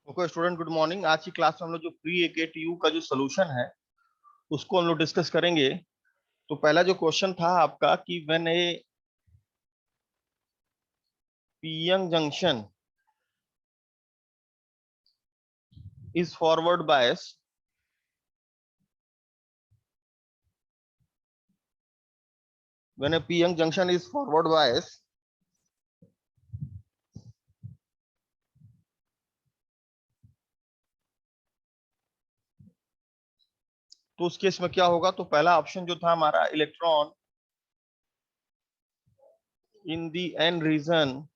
Okay student, good morning. आज की class में हम लोग जो प्री AKTU का जो सोल्यूशन है उसको हम लोग डिस्कस करेंगे। तो पहला जो क्वेश्चन था आपका कि when A P-young junction is forward bias, when A P-young junction is forward bias तो उस केस में क्या होगा। तो पहला ऑप्शन जो था हमारा, electron in the N region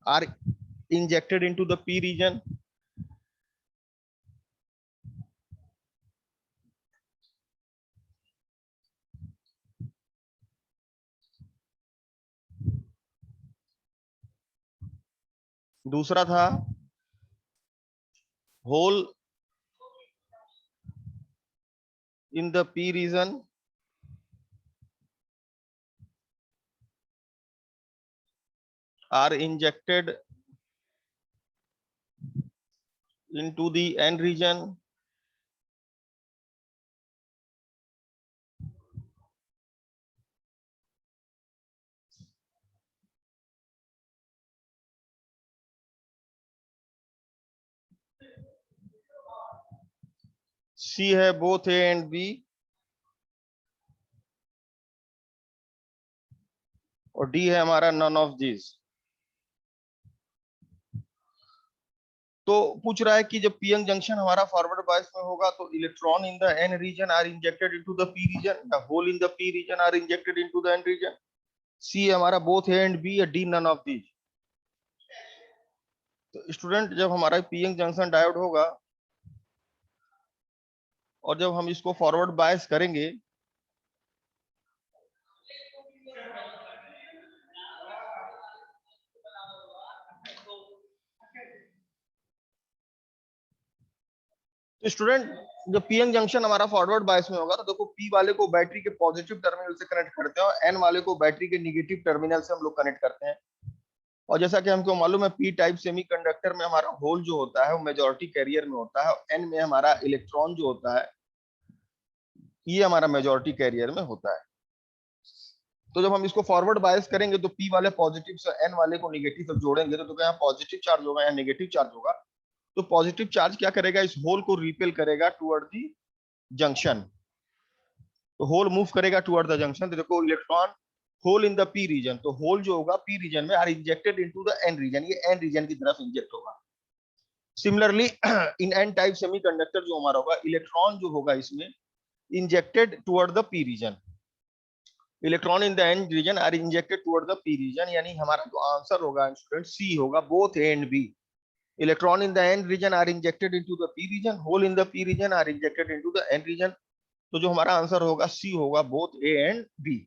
are injected into the P region. दूसरा था hole in the P region are injected into the N region C है both A and B और D है हमारा none of these। तो पूछ रहा है कि जब पी-यंग जंक्शन हमारा फॉरवर्ड बायस में होगा तो electron in the N region are injected into the P region, या hole in the P region are injected into the N region. C हमारा बोथ ए एंड बी, या D none of these. तो student, जब हमारा P-young junction diode होगा और जब हम इसको फॉरवर्ड बायस करेंगे तो स्टूडेंट, जब पी-यंग जंक्शन हमारा फॉरवर्ड बायस में होगा तो देखो, पी वाले को बैटरी के पॉजिटिव टर्मिनल से कनेक्ट करते हैं और एन वाले को बैटरी के निगेटिव टर्मिनल से हम लोग कनेक्ट करते हैं। और जैसा कि हमको मालूम है, पी टाइप सेमीकंडक्टर में हमारा होल जो होता है वो मेजॉरिटी कैरियर में होता है, और एन में हमारा इलेक्ट्रॉन जो होता है ये हमारा मेजॉरिटी कैरियर में होता है। तो जब हम इसको फॉरवर्ड बायस करेंगे तो पी वाले पॉजिटिव से एन वाले को निगेटिव तक जोड़ेंगे तो यहाँ पॉजिटिव चार्ज होगा, यहाँ नेगेटिव चार्ज होगा। तो पॉजिटिव चार्ज क्या करेगा, इस होल को रिपेल करेगा टुवर्ड द जंक्शन। तो होल मूव करेगा टुवर्ड द जंक्शन। तो देखो, electron hole in the P region, तो होल जो होगा पी रीजन में are injected into the N region, ये एन रीजन की तरफ इंजेक्ट होगा। Similarly in N type semiconductor जो हमारा होगा, इलेक्ट्रॉन जो होगा इसमें injected toward the P region, electron in the N region are injected toward the P reason. यानी हमारा जो आंसर होगा स्टूडेंट सी होगा, both A and B. Electron in the N region are injected into the P region, hole in the P region are injected into the N region. तो जो हमारा answer होगा C होगा, both A and B.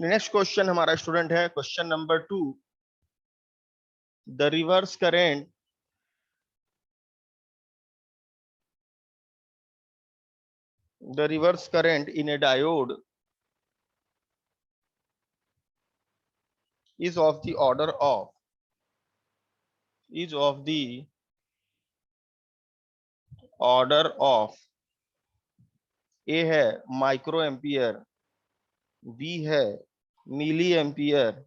Next question हमारा student है question number 2। The reverse current in a diode is of the order of A है micro ampere, B है milli ampere,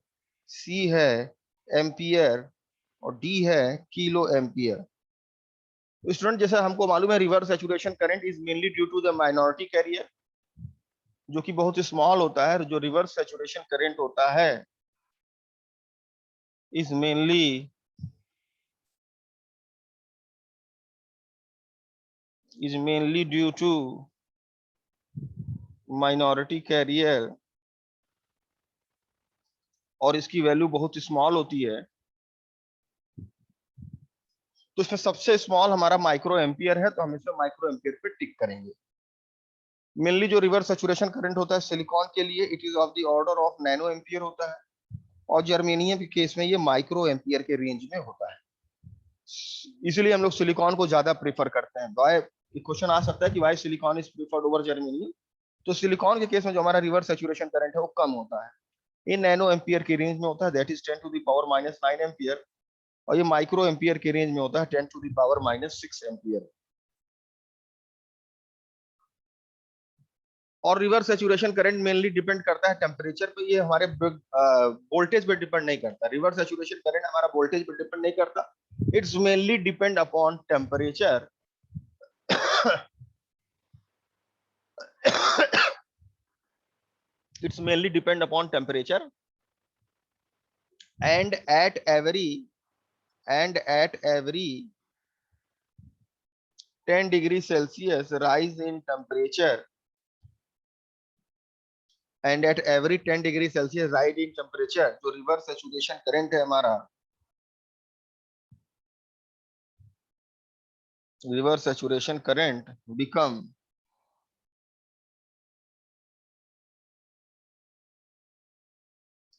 सी है एम्पियर और डी है किलो एम्पियर। स्टूडेंट, जैसा हमको मालूम है, reverse saturation current is mainly due to the minority carrier, जो कि बहुत स्मॉल होता है। जो रिवर्स सैचुरेशन करंट होता है is mainly due to minority carrier, और इसकी वैल्यू बहुत स्मॉल होती है। तो इसमें सबसे स्मॉल हमारा माइक्रो एम्पियर है, तो हम इसमें माइक्रो एम्पियर पे टिक करेंगे। मेनली जो रिवर्स सैचुरेशन करंट होता है सिलिकॉन के लिए, it is of the order of nano ampere होता है। और जर्मेनियम के केस में ये माइक्रो एम्पियर के रेंज में होता है। इसलिए हम लोग सिलिकॉन को ज्यादा प्रेफर करते हैं। वाई क्वेश्चन आ सकता है कि why silicon is preferred over germanium. तो सिलिकॉन के केस में जो हमारा रिवर्स सैचुरेशन करंट है वो कम होता है, ये नैनो एम्पियर की रेंज में होता है, दैट इज 10⁻⁻⁹ एम्पियर। और ये माइक्रो एम्पियर की रेंज में होता है 10⁻⁻6 एम्पियर। और reverse saturation current mainly depend करता है टेम्परेचर पे, ये हमारे वोल्टेज पे डिपेंड नहीं करता। रिवर्स सैचुरेशन करंट हमारा वोल्टेज पे डिपेंड नहीं करता, it's mainly depend upon temperature. it's mainly depend upon temperature and at every 10 degree Celsius rise in temperature and at every 10 degree Celsius rise in temperature, जो reverse saturation current है हमारा, reverse saturation current become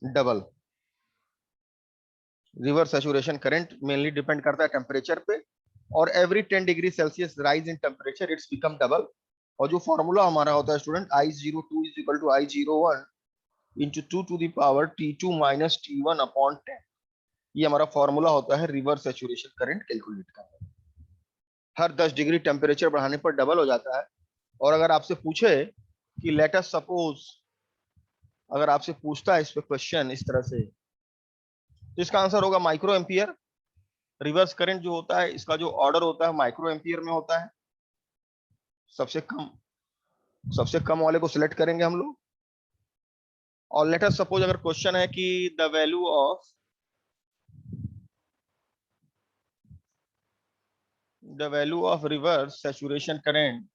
double. Reverse saturation current mainly depend करता है temperature पे, और every 10 degree Celsius rise in temperature it's become double. और जो formula हमारा होता है student, I02 is equal to I01 into 2 to the power T2 minus T1 upon 10। ये हमारा फॉर्मूला होता है रिवर्स सैचुरेशन करंट कैलकुलेट करने। हर 10 डिग्री टेम्परेचर बढ़ाने पर डबल हो जाता है। और अगर आपसे पूछे कि लेट अस सपोज, अगर आपसे पूछता है इस पे क्वेश्चन इस तरह से, तो इसका आंसर होगा माइक्रो एम्पियर। रिवर्स करंट जो होता है इसका जो ऑर्डर होता है माइक्रो एम्पियर में होता है। सबसे कम वाले को सिलेक्ट करेंगे हम लोग। और लेट अस सपोज अगर क्वेश्चन है कि the value of reverse saturation current,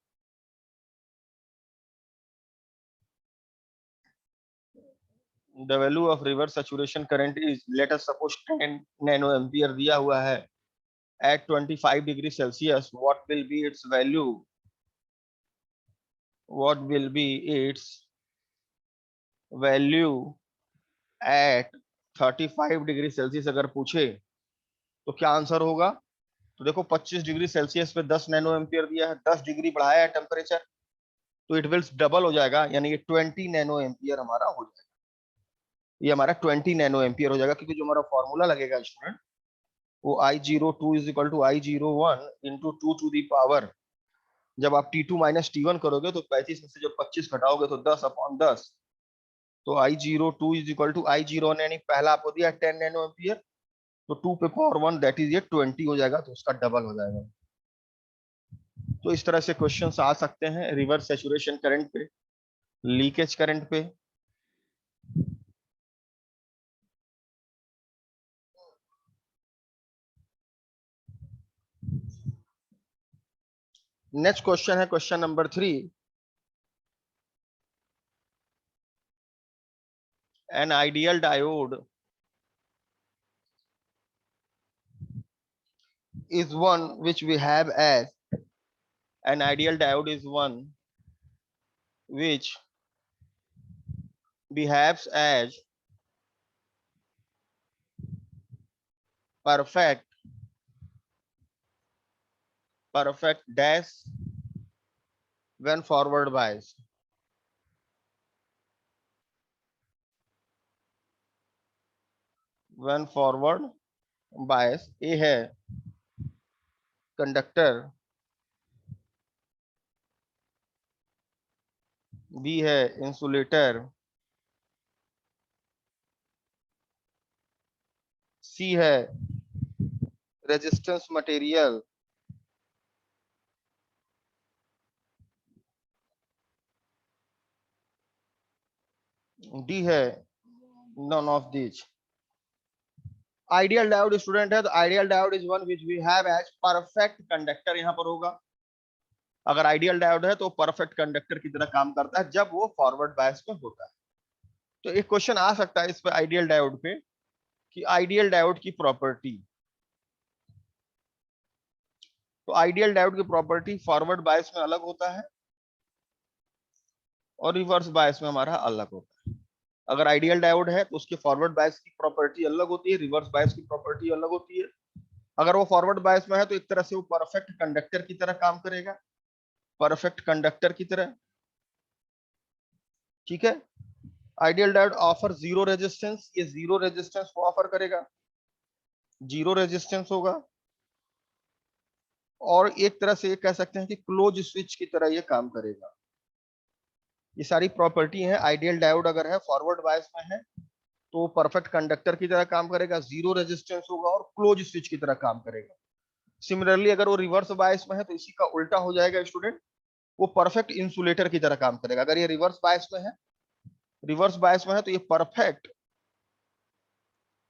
the value of reverse saturation current is, let us suppose 10 nano ampere दिया हुआ है at 25 degree Celsius, what will be its value, what will be its value at 35 degree Celsius अगर पूछे तो क्या answer होगा। तो देखो 25 डिग्री सेल्सियस पे 10 नैनो एम्पियर दिया है, 10 डिग्री बढ़ाया है टेम्परेचर, तो इट विल डबल हो जाएगा, यानी ये 20 नैनो एम्पियर हमारा हो जाएगा। ये हमारा 20 नैनो एम्पियर हो जाएगा, क्योंकि जो हमारा फॉर्मूला लगेगा स्टूडेंट वो I02 is equal to I01 into 2 to the power, जब आप T2 माइनस T1 करोगे तो 35 में से जब 25 घटाओगे तो 10 अपॉन 10, तो I02 is equal to I01, यानी पहला आपको दिया 10 नैनो एम्पियर, तो 2 पे पावर 1 दैट इज ये 20 हो जाएगा, तो उसका डबल हो जाएगा। तो इस तरह से क्वेश्चंस आ सकते हैं रिवर्स सैचुरेशन करंट पे, लीकेज करंट पे। नेक्स्ट क्वेश्चन है question number 3। An ideal diode is one which we have as, an ideal diode is one which behaves as perfect dash when forward bias, when forward bias। A है conductor, B है insulator, C है resistance material, D है none of this. Ideal diode student है तो ideal diode is one which we have as perfect conductor, यहां पर होगा। अगर आइडियल डायोड है तो परफेक्ट कंडक्टर की तरह काम करता है जब वो फॉरवर्ड बायस में होता है। तो एक क्वेश्चन आ सकता है इस पे आइडियल डायोड पे कि आइडियल डायोड की प्रॉपर्टी, तो आइडियल डायोड की प्रॉपर्टी फॉरवर्ड बायस में अलग होता है और रिवर्स बायस में हमारा अलग होता है। अगर आइडियल डायोड है तो उसके फॉरवर्ड बायस की प्रॉपर्टी अलग होती है, रिवर्स बायस की प्रॉपर्टी अलग होती है। अगर वो फॉरवर्ड बायस में है तो एक तरह से वो परफेक्ट कंडक्टर की तरह काम करेगा, परफेक्ट कंडक्टर की तरह, ठीक है। Ideal diode offer zero resistance, ये जीरो रेजिस्टेंस को ऑफर करेगा, जीरो रेजिस्टेंस होगा। और एक तरह से ये कह सकते हैं कि क्लोज स्विच की तरह ये काम करेगा। ये सारी प्रॉपर्टी है। आइडियल डायोड अगर है फॉरवर्ड बायस में है तो परफेक्ट कंडक्टर की तरह काम करेगा, जीरो रेजिस्टेंस होगा और क्लोज स्विच की तरह काम करेगा। सिमिलरली अगर वो रिवर्स बायस में है तो इसी का उल्टा हो जाएगा स्टूडेंट, वो परफेक्ट इंसुलेटर की तरह काम करेगा। अगर ये रिवर्स बायस में है, रिवर्स बायस में है तो ये परफेक्ट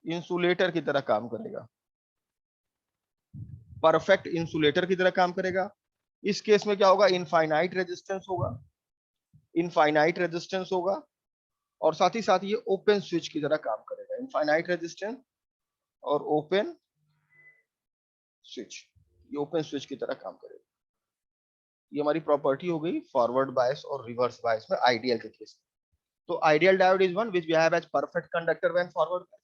इंसुलेटर की तरह काम करेगा, परफेक्ट इंसुलेटर की तरह काम करेगा। इस केस में क्या होगा, इनफाइनाइट रेजिस्टेंस होगा, इनफाइनाइट रेजिस्टेंस होगा और साथ ही साथ ये ओपन स्विच की तरह काम करेगा, इनफाइनाइट रेजिस्टेंस और ओपन स्विच, ये ओपन स्विच की तरह काम करेगा। ये हमारी प्रॉपर्टी हो गई फॉरवर्ड बायस और रिवर्स बायस में आइडियल के केस में। तो ideal diode is one which we have as perfect conductor when forward bias.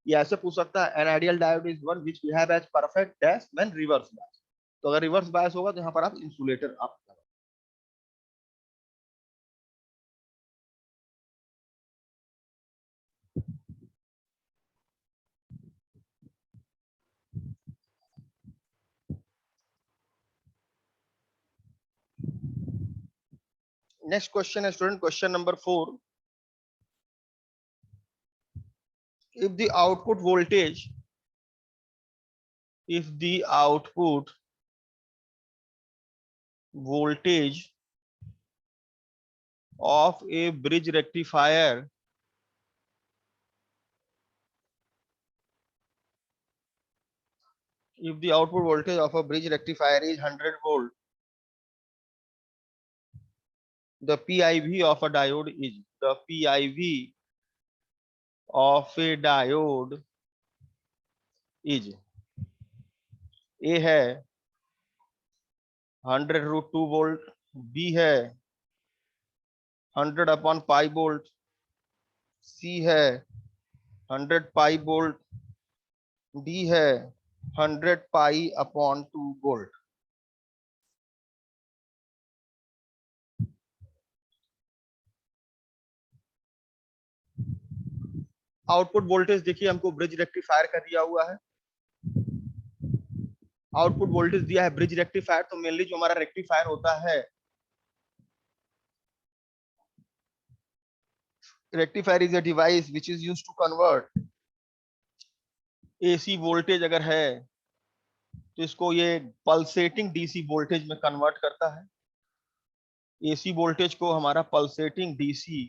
ये ऐसे पूछ सकता है, an ideal diode is one which we have as perfect dash when reverse bias. तो अगर रिवर्स बायस होगा तो यहाँ पर आप इंसुलेटर आप लगाओ। नेक्स्ट क्वेश्चन है student, question number 4। if the output voltage if the output voltage of a bridge rectifier if the output voltage of a bridge rectifier is 100 volt, the PIV of a diode is the PIV of a diode is A है 100√2 volt, B है 100/पाई volt, C है 100 पाई volt, D है 100 पाई/2 volt. Output voltage देखिए हमको bridge rectifier का दिया हुआ है, आउटपुट वोल्टेज दिया है ब्रिज रेक्टिफायर। तो मेनली जो हमारा रेक्टिफायर होता है, rectifier is a device which is used to convert AC voltage अगर है तो इसको ये पल्सेटिंग डीसी वोल्टेज में कन्वर्ट करता है। एसी वोल्टेज को हमारा पल्सेटिंग डीसी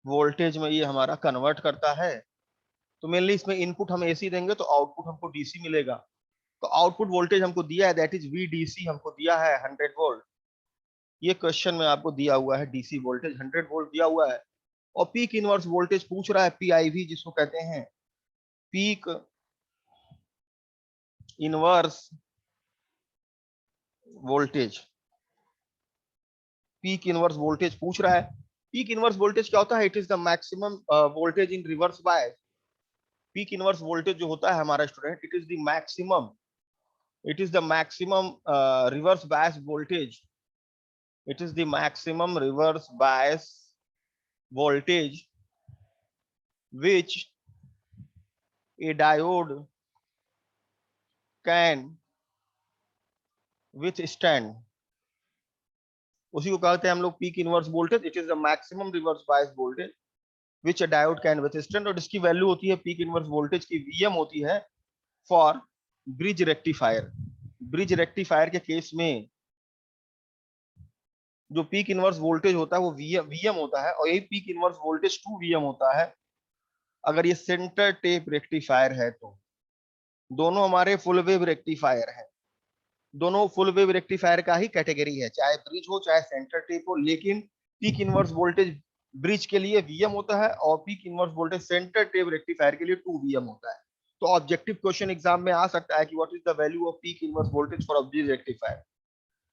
वोल्टेज में ये हमारा कन्वर्ट करता है। तो मेनली इसमें इनपुट हम एसी देंगे तो आउटपुट हमको डीसी मिलेगा। तो आउटपुट वोल्टेज हमको दिया है, दैट इज VDC, हमको दिया है 100 वोल्ट। ये क्वेश्चन में आपको दिया हुआ है डीसी वोल्टेज 100 वोल्ट दिया हुआ है। और पीक इनवर्स वोल्टेज पूछ रहा है, PIV जिसको कहते हैं peak inverse voltage, peak inverse voltage पूछ रहा है। पीक इनवर्स वोल्टेज क्या होता है, it is the maximum voltage in reverse bias. Peak inverse voltage जो होता है हमारा student, it is the maximum, it is the maximum reverse bias voltage, it is the maximum reverse bias voltage which a diode can withstand। उसी को कहते हैं हम लोग peak inverse voltage, it is the maximum reverse bias voltage which a diode can withstand. और इसकी value होती है पीक इनवर्स वोल्टेज की VM होती है for bridge rectifier. Bridge rectifier के केस में जो पीक इनवर्स वोल्टेज होता है वो VM होता है और यही पीक इनवर्स वोल्टेज 2VM होता है अगर ये सेंटर टेप रेक्टिफायर है तो। दोनों हमारे फुल वेव रेक्टिफायर है, दोनों फुल वेव रेक्टिफायर का ही कैटेगरी है, चाहे ब्रिज हो चाहे सेंटर टेप हो। लेकिन पीक इनवर्स वोल्टेज ब्रिज के लिए VM होता है और peak inverse voltage centre tap rectifier के लिए 2VM होता है। तो ऑब्जेक्टिव क्वेश्चन एग्जाम में आ सकता है कि what is the value off peak inverse voltage for a bridge rectifier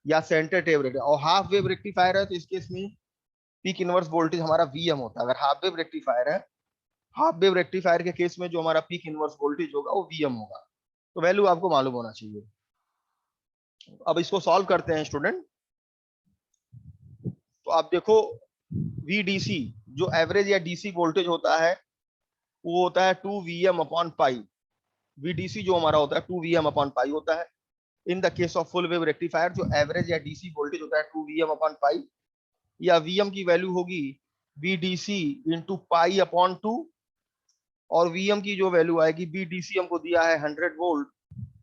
या सेंटर टेप रेक्टिफायर। और हाफ वेव रेक्टिफायर है तो इस केस में पीक इनवर्स वोल्टेज हमारा वीएम होता है। अगर हाफ वेव रेक्टिफायर है, हाफ वेव रेक्टिफायर के केस में जो हमारा पीक इनवर्स वोल्टेज होगा वो वीएम होगा। तो वैल्यू आपको मालूम होना चाहिए। अब इसको सॉल्व करते हैं स्टूडेंट। तो आप देखो, वीडीसी जो एवरेज या डीसी वोल्टेज होता है वो होता है 2 Vm अपॉन पाई। वीडीसी जो हमारा होता है 2 Vm अपॉन पाई होता है। In the case of full wave rectifier जो एवरेज या डीसी वोल्टेज होता है 2 Vm अपॉन पाई, या वीएम की वैल्यू होगी वीडीसी इंटू पाई अपॉन 2, और वीएम की जो वैल्यू आएगी, बीडीसी हमको दिया है 100 वोल्ट,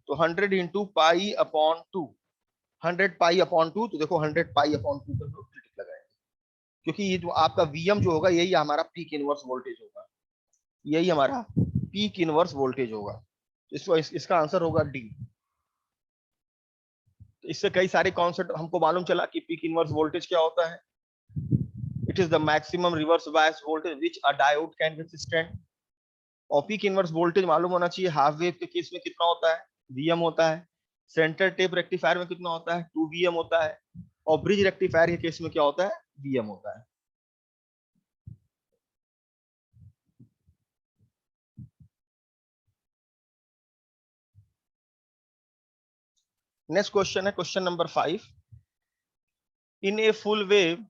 तो 100 into pi upon 2, 100 pi upon 2। तो देखो 100 पाई अपॉन 2 पर हम लोग टिक लगाएंगे, क्योंकि ये जो आपका वीएम जो होगा यही हमारा पीक इनवर्स वोल्टेज होगा, यही हमारा पीक इनवर्स वोल्टेज होगा। इसका आंसर होगा डी। तो इससे कई सारे कॉन्सेप्ट हमको मालूम चला कि पीक इनवर्स वोल्टेज क्या होता है। It is the maximum reverse bias voltage which a diode can withstand. और पीक इनवर्स वोल्टेज मालूम होना चाहिए हाफ वेव के केस में कितना होता है, वीएम होता है। सेंटर टेप रेक्टिफायर में कितना होता है, 2 Vm होता है। और ब्रिज रेक्टिफायर के केस में क्या होता है, वीएम होता है। नेक्स्ट क्वेश्चन है question number 5। In a full wave,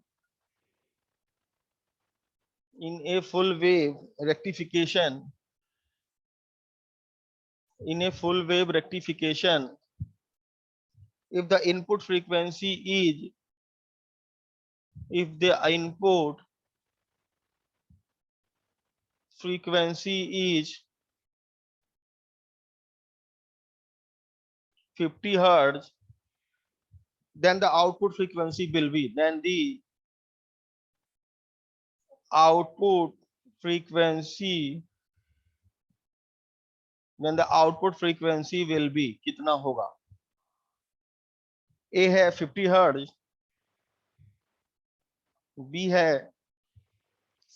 in a full wave rectification, in a full wave rectification, if the input frequency is, if the input frequency is 50 hertz, then the output frequency will be, then the output frequency, then the output frequency will be कितना होगा। ए है 50 hertz, B है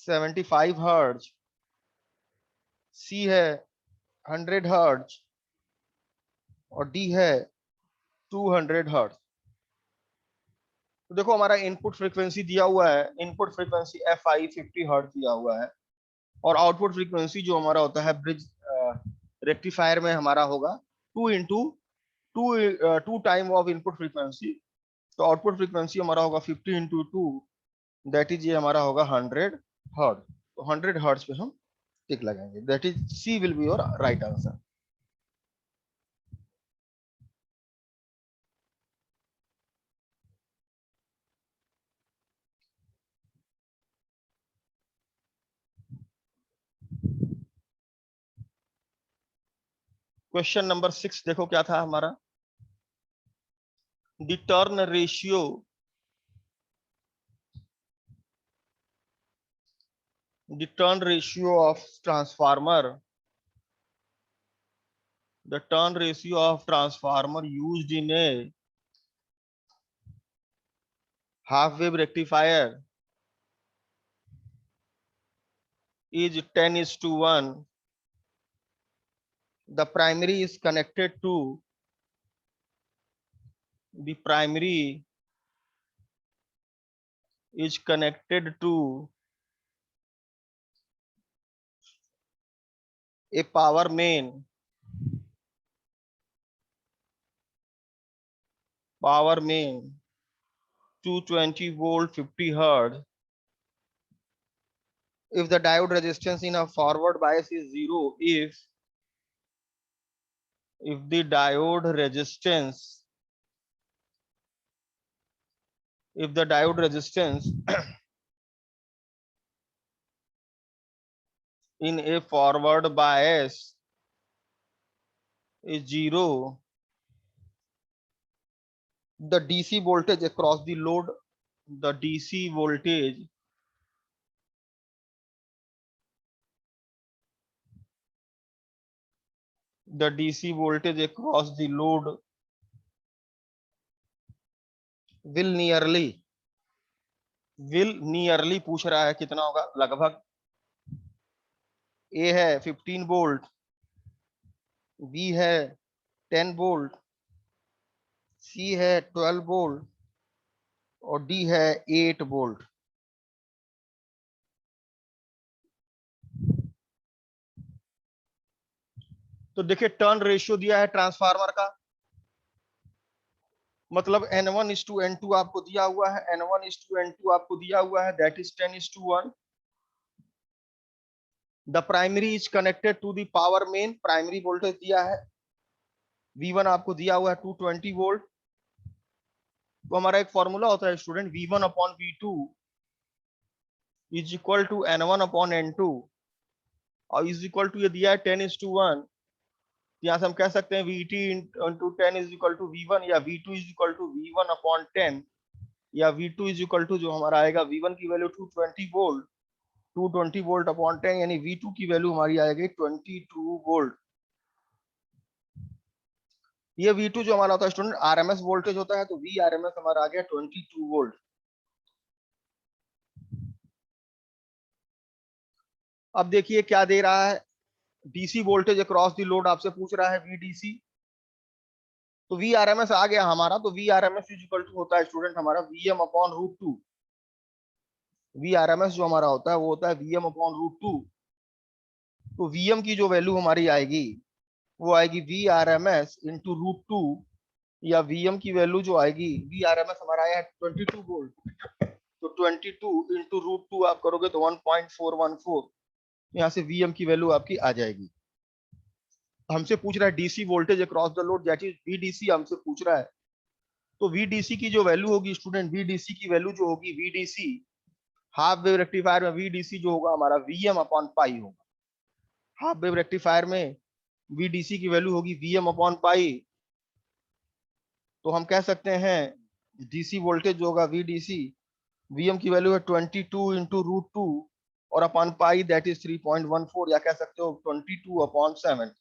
75 hertz, सी है 100 hertz, और D है 200 hertz. तो देखो हमारा इनपुट फ्रीक्वेंसी दिया हुआ है, input frequency F I 50 hertz दिया हुआ है, और आउटपुट फ्रीक्वेंसी जो हमारा होता है ब्रिज रेक्टिफायर में हमारा होगा 2 into two time of input frequency. तो आउटपुट फ्रीक्वेंसी हमारा होगा 50 इंटू 2, दैट इज ये हमारा होगा 100 हर्ट्ज। तो 100 हर्ट्ज पे हम टिक लगाएंगे, that is C will be your right answer. Question number 6 देखो क्या था हमारा। The turn ratio, the turn ratio of transformer, the turn ratio of transformer used in a half wave rectifier is 10:1. The primary is connected to, the primary is connected to a power main, power main 220 volt 50 hertz. If the diode resistance in a forward bias is 0, if the diode resistance, if the diode resistance in a forward bias is 0, the DC voltage across the load, the DC voltage the DC voltage across the load will nearly पूछ रहा है कितना होगा, लगभग। ए है 15 volt, B है 10 volt, सी है 12 volt, और डी है 8 वोल्ट। तो देखिए टर्न रेशियो दिया है ट्रांसफार्मर का, मतलब N1:N2 आपको दिया हुआ है, N1:N2 आपको दिया हुआ है, that is 10:1। The primary is connected to the power main, primary voltage दिया है, V1 आपको दिया हुआ है 220 वोल्ट। तो हमारा एक फॉर्मूला होता है student, V1/V2 is equal to N1/N2 और इज इक्वल टू ये दिया है 10:1। यहाँ से हम कह सकते हैं VT into 10 is equal to V1, या V2 is equal to V1/10, या V2 इज इक्वल टू जो हमारा आएगा V1 की वैल्यू 220 वोल्ट, 220 वोल्ट अपॉन 10, यानी V2 की वैल्यू हमारी आएगी 22 वोल्ट। ये V2 जो हमारा होता है स्टूडेंट RMS वोल्टेज होता है, तो VRMS हमारा आ गया 22 वोल्ट। अब देखिए क्या दे रहा है, DC voltage across the load आपसे पूछ रहा है VDC, तो VRMS आ गया हमारा, तो VRMS इज इक्वल टू होता है स्टूडेंट हमारा VM/√2। VRMS जो हमारा होता है वो होता है VM/√2। तो VM की जो वैल्यू हमारी आएगी वो आएगी VRMS इंटू √2, या VM की वैल्यू जो आएगी, VRMS हमारा आया है 22 वोल्ट, तो 22 इंटू √2 आप करोगे तो 1.414, यहाँ से VM की वैल्यू आपकी आ जाएगी। हमसे पूछ रहा है DC voltage across the load, that is VDC हमसे पूछ रहा है। तो VDC की जो वैल्यू होगी स्टूडेंट, VDC की वैल्यू जो होगी, VDC हाफ वेव रेक्टिफायर में VDC जो होगा हमारा VM/पाई होगा। हाफ वेव रेक्टिफायर में VDC की वैल्यू होगी VM/पाई। तो हम कह सकते हैं डीसी वोल्टेज जो होगा VDC, VM की वैल्यू है 22 इंटू √2 और अपॉन पाई दैट इज 3.14, या कह सकते हो 22/7,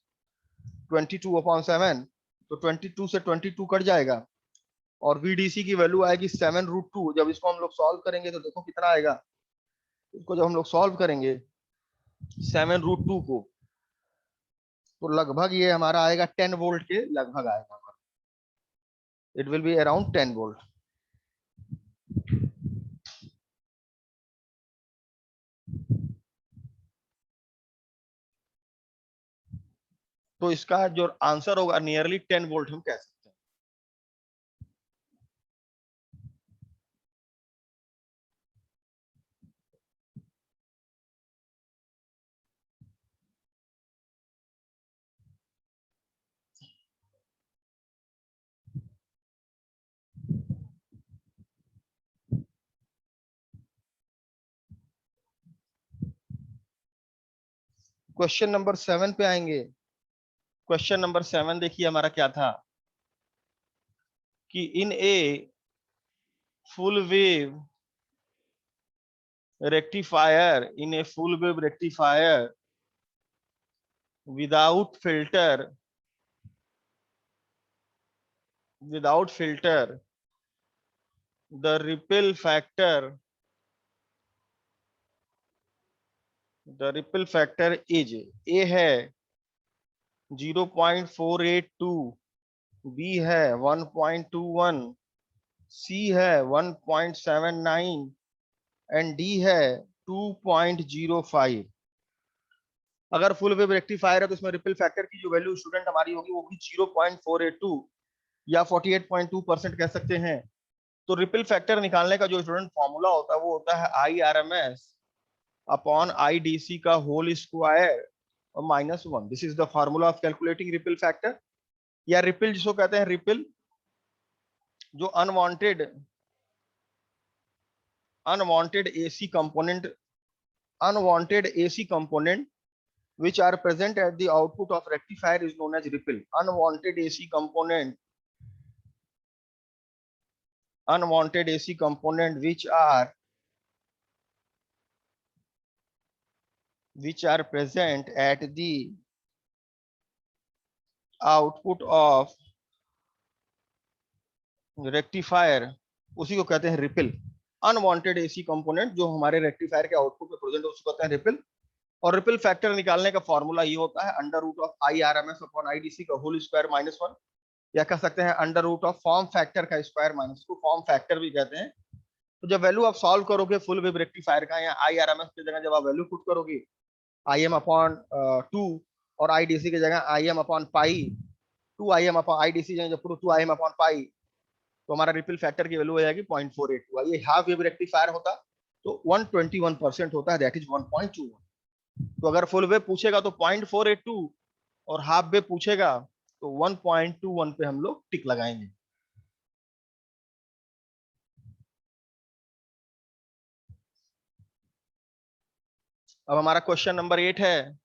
22/7। तो 22 से 22 कट जाएगा और VDC की वैल्यू आएगी 7√2। जब इसको हम लोग सॉल्व करेंगे तो देखो कितना आएगा, इसको जब हम लोग सॉल्व करेंगे 7√2 को, तो लगभग ये हमारा आएगा 10 वोल्ट के लगभग आएगा, it will be around 10 volt. तो इसका जो आंसर होगा नियरली 10 वोल्ट हम कह सकते हैं। क्वेश्चन नंबर 7 पे आएंगे। क्वेश्चन नंबर 7 देखिए हमारा क्या था कि in a full wave rectifier, in a full wave rectifier without filter, without filter, the ripple factor, the ripple factor is A है 0.482, B है 1.21, C है 1.79 एंड D है 2.05। अगर फुल वेव रेक्टिफायर है तो इसमें रिपल फैक्टर की जो वैल्यू स्टूडेंट हमारी होगी वो भी 0.482 या 48.2% कह सकते हैं। तो रिपल फैक्टर निकालने का जो स्टूडेंट फॉर्मूला होता है वो होता है IRMS अपॉन IDC का होल स्क्वायर और -1। This is the formula of calculating ripple factor, या रिपल जिसको कहते हैं रिपल, जो unwanted AC component, unwanted AC component which are present at the output of rectifier is known as ripple. Unwanted AC component which are present at the output of rectifier, उसी को कहते हैं ripple. Unwanted AC component जो हमारे rectifier के output में present है उसको कहते हैं रिपल। और रिपल फैक्टर निकालने का फॉर्मूला ये होता है under root of IRMS upon IDC का होल स्क्वायर -1, या कह सकते हैं under root of form factor का स्क्वायर माइनस, को फॉर्म फैक्टर भी कहते हैं। तो जब वैल्यू आप सॉल्व करोगे फुल वेव रेक्टिफायर का, या IRMS की जगह जब आप वैल्यू पुट करोगे IM/2, और आईडीसी की जगह I am upon pi, 2 IM upon IDC जब 2 IM अपॉन पाई, तो हमारा रिपल फैक्टर की वैल्यू हो जाएगी 0.482। ये हाफ वेव रेक्टिफायर होता तो 121% होता है, दैट इज 1.21। तो अगर फुल वेव पूछेगा तो 0.482, और हाफ वेव पूछेगा तो 1.21 पे हम लोग टिक लगाएंगे। अब हमारा क्वेश्चन नंबर 8 है,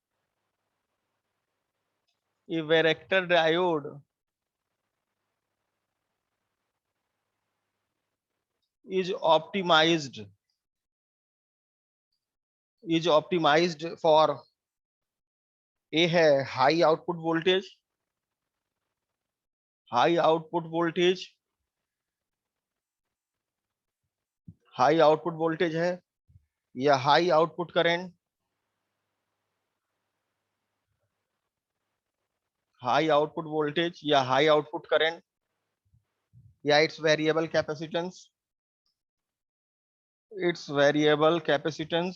ये varactor diode is optimized for A है high output voltage, high output voltage है, या high output current, high output voltage या हाई आउटपुट करंट, या its variable capacitance, its variable capacitance,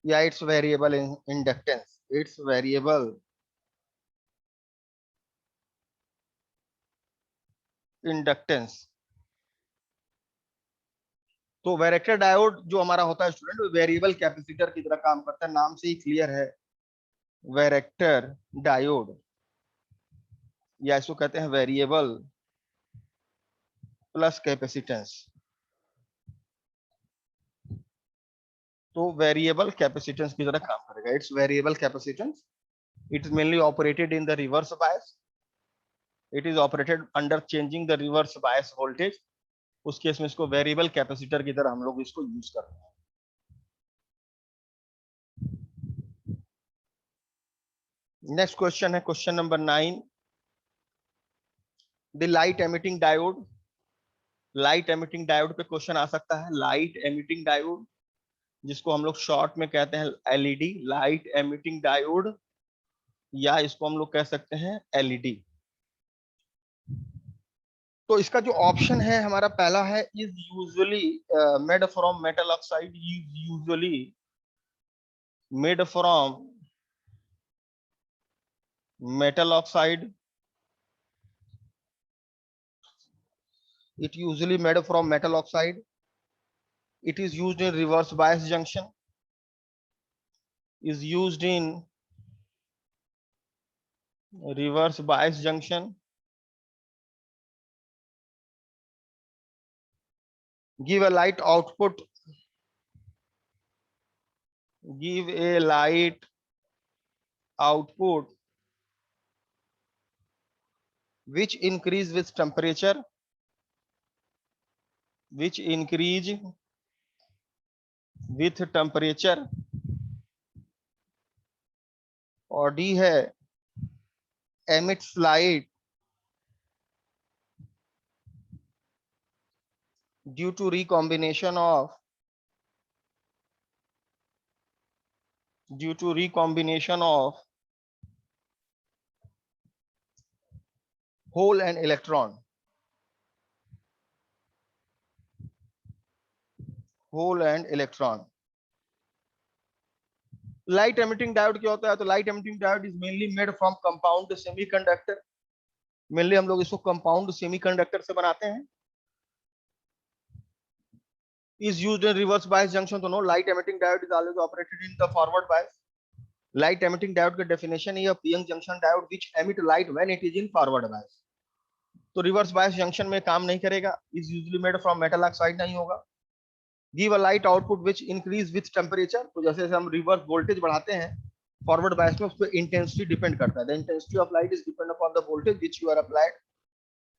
या its variable inductance, its variable inductance. तो varactor diode जो हमारा होता है स्टूडेंट, वो वेरिएबल कैपेसिटर की तरह काम करता है, नाम से ही क्लियर है, वैरेक्टर डायोड, या इसको कहते हैं वेरिएबल प्लस कैपेसिटेंस। तो वेरिएबल कैपेसिटेंस की तरह काम करेगा, it's variable capacitance, it is mainly operated in the reverse bias, it is operated under changing the reverse bias voltage. उस केस में इसको वेरिएबल कैपेसिटर की तरह हम लोग इसको यूज करते हैं। नेक्स्ट क्वेश्चन है question number 9, the light emitting diode. Light emitting diode पे क्वेश्चन आ सकता है, लाइट एमिटिंग डायोड, जिसको हम लोग शॉर्ट में कहते हैं एलईडी, लाइट एमिटिंग डायोड, या इसको हम लोग कह सकते हैं एलईडी। तो इसका जो ऑप्शन है हमारा पहला है, is usually made from metal oxide, usually made from metal oxide, it usually made from metal oxide, it is used in reverse bias junction, is used in reverse bias junction, give a light output, give a light output which increase with temperature, which increase with temperature, और D है emits light due to recombination of hole and electron, hole and electron। Light emitting diode क्या होता है? तो light emitting diode is mainly made from compound semiconductor, mainly हम लोग इसको compound semiconductor से बनाते हैं। is used in reverse bias junction, तो no, light emitting diode is always operated in the forward bias. Light emitting diode का definition है PN junction diode which emit light when it is in forward bias. तो reverse bias junction में काम नहीं करेगा, is usually made from metal oxide नहीं होगा। Give a light output which increase with temperature, तो जैसे जैसे हम रिवर्स वोल्टेज बढ़ाते हैं फॉरवर्ड बायस में, उस पर इंटेंसिटी डिपेंड करता है, the intensity of light is depend upon the voltage which you are applied,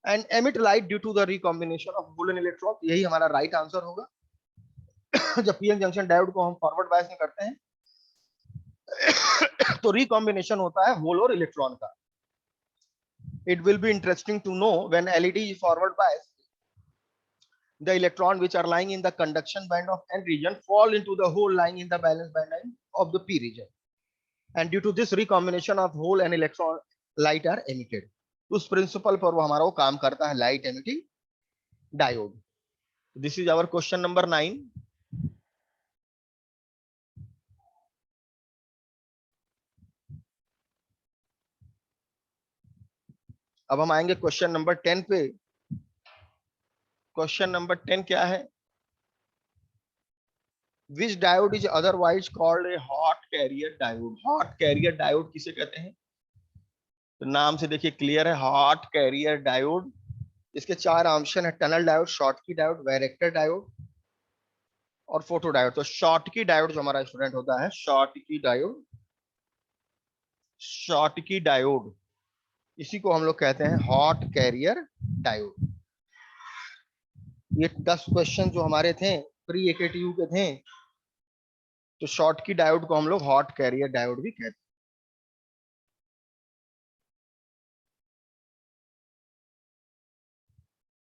and emit light due to the recombination of hole and electron. यही हमारा राइट आंसर होगा। जब पीएन जंक्शन डायोड को हम forward bias में करते हैं तो रिकॉम्बिनेशन होता है होल और इलेक्ट्रॉन का। It will be interesting to know when LED is forward bias, the electron which are lying in the conduction band of N region fall into the hole lying in the valence band of the P region, and due to this recombination of hole and electron, light are emitted। उस principle पर वो हमारा वो काम करता है light emitting diode. This is our question number 9. अब हम आएंगे क्वेश्चन नंबर 10 पे. क्वेश्चन नंबर 10 क्या है? Which diode is otherwise called a hot carrier diode? Hot carrier diode किसे कहते हैं? तो नाम से देखिए क्लियर है, हॉट कैरियर डायोड. इसके चार ऑप्शन है: tunnel diode, Schottky diode, varactor diode और फोटो डायोड. तो शॉर्टकी डायोड जो हमारा स्टूडेंट होता है, शॉर्टकी डायोड, शॉर्टकी डायोड, इसी को हम लोग कहते हैं हॉट कैरियर डायोड. ये 10 क्वेश्चन जो हमारे थे प्री एकेटीयू के थे, तो शॉर्टकी डायोड को हम लोग हॉट कैरियर डायोड भी कहते हैं.